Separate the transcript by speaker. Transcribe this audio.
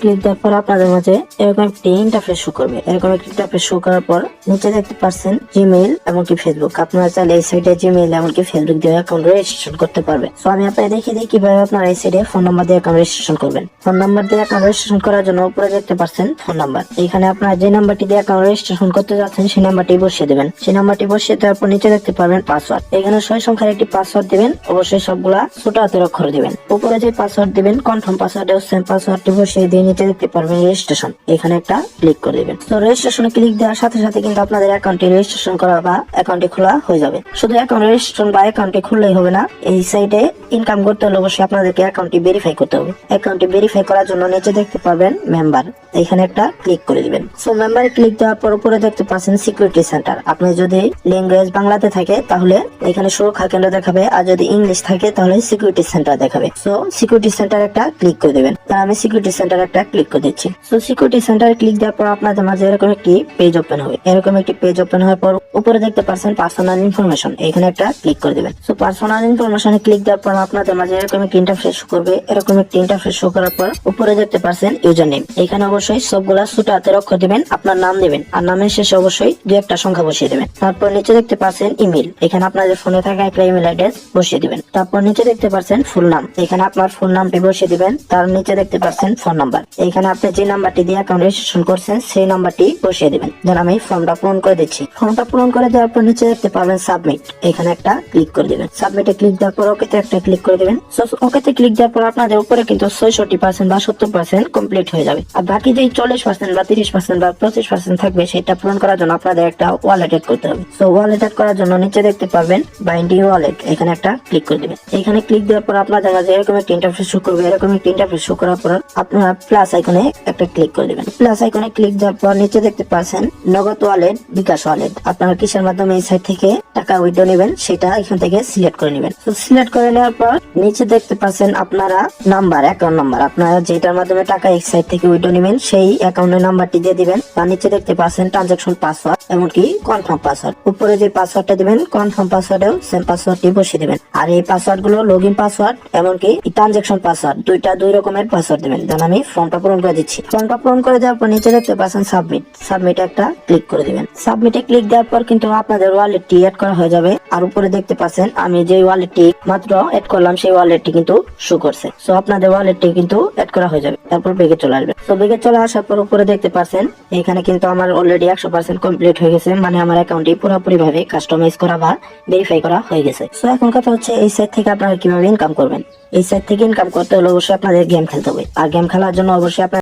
Speaker 1: Click দেওয়ার পর আপনাদের মাঝে এরকম একটি ইন্টারফেস শো করবে। এরকম একটি ইন্টারফেস শো করার পর নিচে দেখতে পাচ্ছেন জিমেইল এমনকি ফেসবুক। আপনারা চাইলে এই সাইটে জিমেইল এমনকি ফেসবুক দিয়ে অ্যাকাউন্ট রেজিস্ট্রেশন করতে পারবেন। সো আমি আপনাদের দেখিয়ে দিই কিভাবে আপনারা এই সাইটে ফোন নাম্বার দিয়ে অ্যাকাউন্ট রেজিস্ট্রেশন করবেন। ফোন নাম্বার দিয়ে অ্যাকাউন্ট রেজিস্ট্রেশন করার জন্য উপরে দেখতে পাচ্ছেন ফোন নাম্বার। এখানে আপনারা যে নাম্বারটি দিয়ে অ্যাকাউন্ট রেজিস্ট্রেশন করতে যাচ্ছেন সেই নাম্বারটি বসিয়ে দেবেন। সেই নাম্বারটি বসিয়ে দেওয়ার পর নিচে দেখতে পারবেন পাসওয়ার্ড। এখানে 6 সংখ্যার একটি পাসওয়ার্ড দিবেন, অবশ্যই সবগুলা ছোট হাতের অক্ষরে দিবেন। উপরে যে পাসওয়ার্ড দিবেন কনফার্ম পাসওয়ার্ডে সেম পাসওয়ার্ডটি বসিয়ে দিয়ে নিচে দেখতে পারবেন রেজিস্ট্রেশন, এখানে একটা ক্লিক করে দিবেন। তো রেজিস্ট্রেশনে ক্লিক দেওয়ার সাথে সাথে কিন্তু আপনাদের অ্যাকাউন্টটি রেজিস্ট্রেশন করা বা অ্যাকাউন্টটি খোলা হয়ে যাবে। শুধু অ্যাকাউন্ট রেজিস্ট্রেশন বা অ্যাকাউন্টটি খুললেই হবে না, এই সাইটে ইনকাম করতে হলে অবশ্যই আপনাদেরকে অ্যাকাউন্টটি ভেরিফাই করতে হবে। অ্যাকাউন্টটি ভেরিফাই করার জন্য নিচে দেখতে পারবেন মেম্বার, এখানে একটা ক্লিক করে দিবেন। সো মেম্বারে ক্লিক দেওয়ার পর উপরে দেখতে পাচ্ছেন সিকিউরিটি সেন্টার। আপনি যদি ল্যাঙ্গুয়েজ বাংলাতে থাকে তাহলে এখানে সুরক্ষা কেন্দ্র দেখাবে, আর যদি ইংলিশ থাকে তাহলে সিকিউরিটি সেন্টার দেখাবে। সো সিকিউরিটি সেন্টার একটা ক্লিক করে দিবেন। তাহলে আমি সিকিউরিটি সেন্টার একটা ক্লিক করে দিচ্ছি। সো সিকিউরিটি সেন্টারে ক্লিক দেওয়ার পর আপনাদের মাঝে এরকম একটি পেজ ওপেন হবে। এরকম একটি পেজ ওপেন হওয়ার পর উপরে দেখতে পাচ্ছেন পার্সোনাল ইনফরমেশন, এখানে একটা ক্লিক করে দিবেন। সো পার্সোনাল ইনফরমেশনে ক্লিক দেওয়ার পর আপনাদের মাঝে এরকম একটি ইন্টারফেস শো করবে। এরকম একটি ইন্টারফেস শো করার পর উপরে দেখতে পাচ্ছেন ইউজার নেম, এখানে অবশ্যই সবগুলা ছোট হাতের অক্ষর দিবেন, আপনার নাম দিবেন আর নামের শেষে অবশ্যই দুই একটা সংখ্যা বসিয়ে দিবেন। তারপর নিচে দেখতে পাচ্ছেন ইমেল, এখানে আপনাদের ফোনে থাকা একটা ইমেল অ্যাড্রেস বসিয়ে দিবেন। তারপর নিচে দেখতে পাচ্ছেন ফুল নাম, এখানে আপনার ফোন নামটি বসিয়ে দিবেন। তার নিচে দেখতে পাচ্ছেন ফোন নাম্বার, এখানে আপনি যে নাম্বারটি দিয়ে অ্যাকাউন্ট রেজিস্ট্রেশন করছেন সেই নাম্বারটি বসিয়ে দিবেন। দেন আমি ফর্মটা পূরণ করে দিচ্ছি। ফর্মটা পূরণ করে দেওয়ার পর নিচে দেখতে পাবেন সাবমিট, এখানে একটা ক্লিক করে দিবেন। সাবমিটে ক্লিক দেওয়ার পর ওকেতে একটা ক্লিক করে দিবেন। ওকেতে ক্লিক দেওয়ার পর আপনাদের উপরে কিন্তু 66% বা 70% কমপ্লিট হয়ে যাবে। আর বাকি যে 40% বা 30% বা 25% থাকবে সেটা পূরণ করার জন্য আপনাদের একটা ওয়ালেট এড করতে হবে। সো ওয়ালেট এড করার জন্য নিচে দেখতে পারবেন বাইন্ডিং ওয়ালেট, এখানে একটা ক্লিক করে দিবেন। এখানে ক্লিক দেওয়ার পর আপনাদের মাঝে এরকম একটা ইন্টারফেস শো করবে। এরকম একটা ইন্টারফেস শো করার পর আপনারা প্লাস আইকনে একটা ক্লিক করে দিবেন। প্লাস আইকনে ক্লিক দেওয়ার পর নিচে দেখতে পাচ্ছেন নগদ ওয়ালেট, বিকাশ ওয়ালেট। আপনারা কিসের মাধ্যমে এই সাইট থেকে টাকা উইথড্র নেবেন সেটা এখান থেকে সিলেক্ট করে নেবেন। তো সিলেক্ট করে নেওয়ার পর নিচে দেখতে পাচ্ছেন আপনারা নাম্বার, অ্যাকাউন্ট নাম্বার, আপনারা যেটার মাধ্যমে টাকা এই সাইট থেকে উইথড্র নেবেন সেই অ্যাকাউন্টের নাম্বারটি দিয়ে দিবেন। তার নিচে দেখতে পাচ্ছেন ট্রানজাকশন পাসওয়ার্ড এমনকি কনফার্ম পাসওয়ার্ড। উপরে যে পাসওয়ার্ডটা দিবেন কনফার্ম পাসওয়ার্ডেও সেম পাসওয়ার্ডটি বসিয়ে দিবেন। আর এই পাসওয়ার্ড গুলো লগইন পাসওয়ার্ড এমনকি ট্রানজাকশন পাসওয়ার্ড দুই রকমের পাসওয়ার্ড দিবেন। দেন আমি ফর্মটা পূরণ করে দিচ্ছি। ফর্মটা পূরণ করে দেওয়ার পর নিচে দেখতে পাচ্ছেন সাবমিট, সাবমিটে একটা ক্লিক করে দিবেন। সাবমিটে ক্লিক দেওয়ার পর কিন্তু আপনাদের ওয়ালেটটি এড করা হয়ে যাবে। আর উপরে দেখতে পাচ্ছেন আমি যে ওয়ালেটটি মাত্র এড করলাম সেই ওয়ালেটটি কিন্তু শো করছে। সো আপনাদের ওয়ালেটটি কিন্তু এড করা হয়ে যাবে। তারপর ব্যাগে চলে আসবে। তো ব্যাগে চলে আসার পর উপরে দেখতে পাচ্ছেন এখানে কিন্তু আমার অলরেডি 100% কমপ্লিট হয়ে গেছে, মানে আমার অ্যাকাউন্টটি পুরোপুরি ভাবে কাস্টমাইজ করা বা ভেরিফাই করা হয়ে গেছে। সো এখন কথা হচ্ছে এই সাইট থেকে আপনারা কিভাবে ইনকাম করবেন। এই সাইট থেকে ইনকাম করতে হলে অবশ্যই আপনাদের গেম খেলতে হবে। আর গেম খেলার জন্য অবশ্যই আপনার